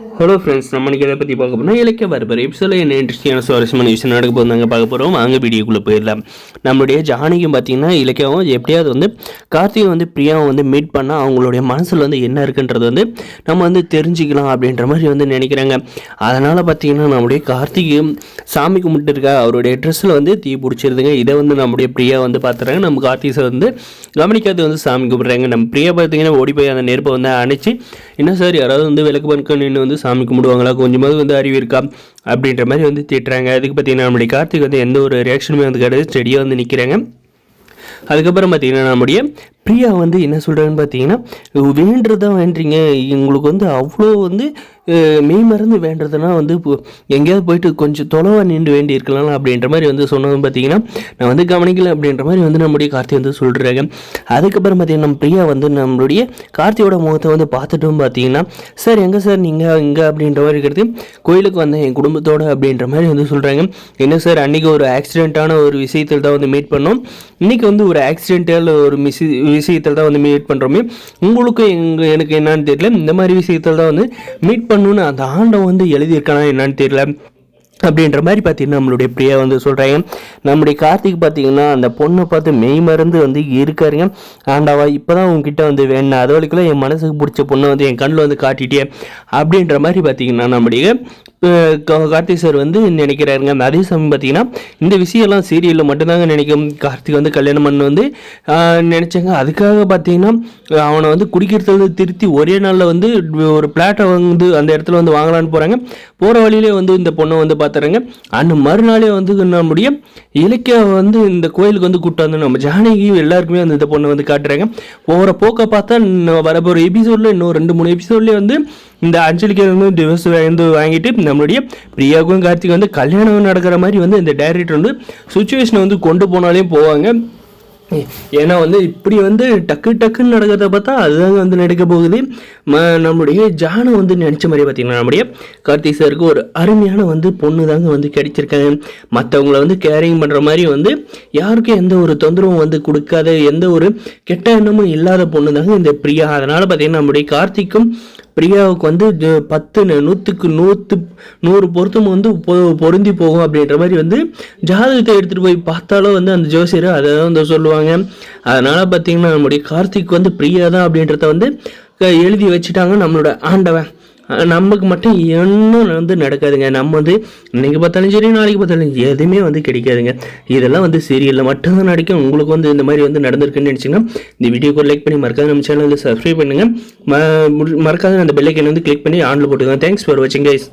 Hello friends, நம்ம இதை பற்றி பார்க்க போனால் இலக்கிய வரப்போகிற எபிசோட என்ன இன்ட்ரெஸ்டிங்கான சுவாரஸ்யமான விஷயம் நடக்க போகிறாங்க பார்க்க போகிறோம். வாங்க வீடியோக்குள்ளே போயிடலாம். நம்மளுடைய ஜானகியும் பார்த்தீங்கன்னா இலக்கியாவும் எப்படியாவது வந்து கார்த்திகை வந்து பிரியாவை வந்து மீட் பண்ணால் அவங்களுடைய மனசில் வந்து என்ன இருக்குன்றது வந்து நம்ம வந்து தெரிஞ்சுக்கலாம் அப்படின்ற மாதிரி வந்து நினைக்கிறாங்க. அதனால் பார்த்தீங்கன்னா நம்முடைய கார்த்திகையும் சாமி கும்பிட்டு இருக்க அவருடைய ட்ரெஸ்ஸில் வந்து தீ பிடிச்சிருதுங்க. இதை வந்து நம்முடைய பிரியா வந்து பார்த்துறாங்க. நம்ம கார்த்திகை வந்து கவனிக்காது வந்து சாமி கும்பிட்றாங்க. நம்ம பிரியா பார்த்தீங்கன்னா ஓடி போய் அந்த நெருப்பை வந்து அணைச்சி, என்ன சார் யாராவது வந்து விளக்கு பண்க நின்று வந்து சாமி கும்பிடுவாங்களா, கொஞ்சமாவது வந்து அறிவு இருக்கா அப்படின்ற மாதிரி வந்து திட்டுறாங்க. அதுக்கு பார்த்தீங்கன்னா நம்முடைய கார்த்திக் வந்து எந்த ஒரு ரியாக்ஷனுமே வந்து கிடையாது, ஸ்டெடியாக வந்து நிற்கிறாங்க. அதுக்கப்புறம் பார்த்தீங்கன்னா நம்முடைய பிரியா வந்து என்ன சொல்கிறாங்கன்னு பார்த்தீங்கன்னா, வேண்டுறதான் வேண்டுறீங்க, உங்களுக்கு வந்து அவ்வளோ வந்து மெய் மறந்து வேண்டுறதுனா வந்து எங்கேயாவது போயிட்டு கொஞ்சம் தொலைவாக நின்று வேண்டி இருக்கலாம் அப்படின்ற மாதிரி வந்து சொன்னதும் பார்த்தீங்கன்னா நான் வந்து கவனிக்கல அப்படின்ற மாதிரி வந்து நம்முடைய கார்த்தி வந்து சொல்கிறாங்க. அதுக்கப்புறம் பார்த்தீங்கன்னா நம்ம பிரியா வந்து நம்மளுடைய கார்த்தியோட முகத்தை வந்து பார்த்துட்டும் பார்த்தீங்கன்னா, சார் எங்கே சார் நீங்கள் இங்கே அப்படின்ற மாதிரி இருக்கிறது, கோயிலுக்கு வந்தேன் என் குடும்பத்தோடு அப்படின்ற மாதிரி வந்து சொல்கிறாங்க. என்ன சார் அன்றைக்கி ஒரு ஆக்சிடெண்ட்டான ஒரு விஷயத்தில் தான் வந்து மீட் பண்ணோம், இன்றைக்கி வந்து ஒரு ஆக்சிடென்டல் ஒரு விஷயத்தில் தான் வந்து மீட் பண்ணுறோமே, உங்களுக்கு எனக்கு என்னான்னு தெரியல, இந்த மாதிரி விஷயத்தில் தான் வந்து மீட் பண்ணணுன்னு அந்த ஆண்டை வந்து எழுதியிருக்கானா என்னான்னு தெரியல அப்படின்ற மாதிரி பார்த்தீங்கன்னா நம்மளுடைய பிரியா வந்து சொல்கிறாங்க. நம்முடைய கார்த்திக் பார்த்தீங்கன்னா அந்த பொண்ணை பார்த்து மெய் மறந்து வந்து இருக்காருங்க. ஆண்டாவா இப்போ தான் உங்ககிட்ட வந்து வேணும், அது வரைக்கும் என் மனசுக்கு பிடிச்ச பொண்ணை வந்து என் கண்ணில் வந்து காட்டிட்டே அப்படின்ற மாதிரி பார்த்தீங்கன்னா நம்முடைய கார்த்திக் சார் வந்து நினைக்கிறாருங்க. அதே சமயம் பார்த்தீங்கன்னா இந்த விஷயம்லாம் சீரியலில் மட்டும்தாங்க நினைக்கும். கார்த்திக் வந்து கல்யாணம் பண்ண வந்து நினச்சாங்க. அதுக்காக பார்த்தீங்கன்னா அவனை வந்து குடிக்கிறதுல திருத்தி ஒரே நாளில் வந்து ஒரு பிளாட்டை வந்து அந்த இடத்துல வந்து வாங்கலான்னு போகிறாங்க. போகிற வழியிலே வந்து இந்த பொண்ணை வந்து பார்த்துறாங்க. அந்த மறுநாளே வந்து நம்முடைய இலக்கிய வந்து இந்த கோயிலுக்கு வந்து கூப்பிட்டு வந்து நம்ம ஜானகி எல்லாருக்குமே வந்து இந்த பொண்ணை வந்து காட்டுறாங்க. போகிற போக்க பார்த்தா வரப்போகிற எபிசோடில் இன்னும் 2-3 எபிசோட்லேயே வந்து இந்த அஞ்சலிக்கு வந்து டிவோர்ஸ் வந்து வாங்கிட்டு நம்மளுடைய பிரியாவுக்கும் கார்த்திக் வந்து கல்யாணம் நடக்கிற மாதிரி வந்து இந்த டைரக்டர் வந்து சுச்சுவேஷனை வந்து கொண்டு போனாலே போவாங்க. ஏன்னா வந்து இப்படி வந்து டக்குன்னு நடக்கிறத பார்த்தா அதுதாங்க வந்து நடக்க போகுது. நம்முடைய ஜானை வந்து நினச்ச மாதிரி பார்த்தீங்கன்னா நம்முடைய கார்த்திக் சாருக்கு ஒரு அருமையான வந்து பொண்ணு தாங்க வந்து கிடைச்சிருக்காங்க. மற்றவங்கள வந்து கேரிங் பண்ணுற மாதிரி வந்து யாருக்கும் எந்த ஒரு தொந்தரவும் வந்து கொடுக்காத, எந்த ஒரு கெட்ட எண்ணமும் இல்லாத பொண்ணு தாங்க இந்த பிரியா. அதனால் பார்த்தீங்கன்னா நம்முடைய கார்த்திக்கும் பிரியாவுக்கு வந்து 100க்கு 100 பொருத்தம் வந்து பொருந்தி போகும் அப்படின்ற மாதிரி வந்து ஜாதகத்தை எடுத்துகிட்டு போய் பார்த்தாலும் வந்து அந்த ஜோசியர் அதை தான் வந்து சொல்லுவாங்க. அதனால் பார்த்தீங்கன்னா நம்முடைய கார்த்திக் வந்து பிரியா தான் அப்படின்றத வந்து எழுதி வச்சுட்டாங்க நம்மளோட ஆண்டவன். நமக்கு மட்டும் இன்னும் வந்து நடக்காதுங்க. நம்ம வந்து இன்னைக்கு பார்த்தாலும் சரி, நாளைக்கு பார்த்தாலும் எதுவுமே வந்து கிடைக்காதுங்க. இதெல்லாம் வந்து சீரியலில் மட்டும்தான் நடிக்கும். உங்களுக்கு வந்து இந்த மாதிரி வந்து நடந்திருக்குன்னு நினச்சிங்கன்னா இந்த வீடியோக்கு லைக் பண்ணி மறக்காத நம்ம சேனலில் சப்ஸ்கிரைப் பண்ணுங்கள். மறக்காத அந்த பெல் ஐக்கனை வந்து கிளிக் பண்ணி ஆன்ல போட்டுக்கோங்க. தேங்க்ஸ் ஃபார் வாட்சிங் கைஸ்.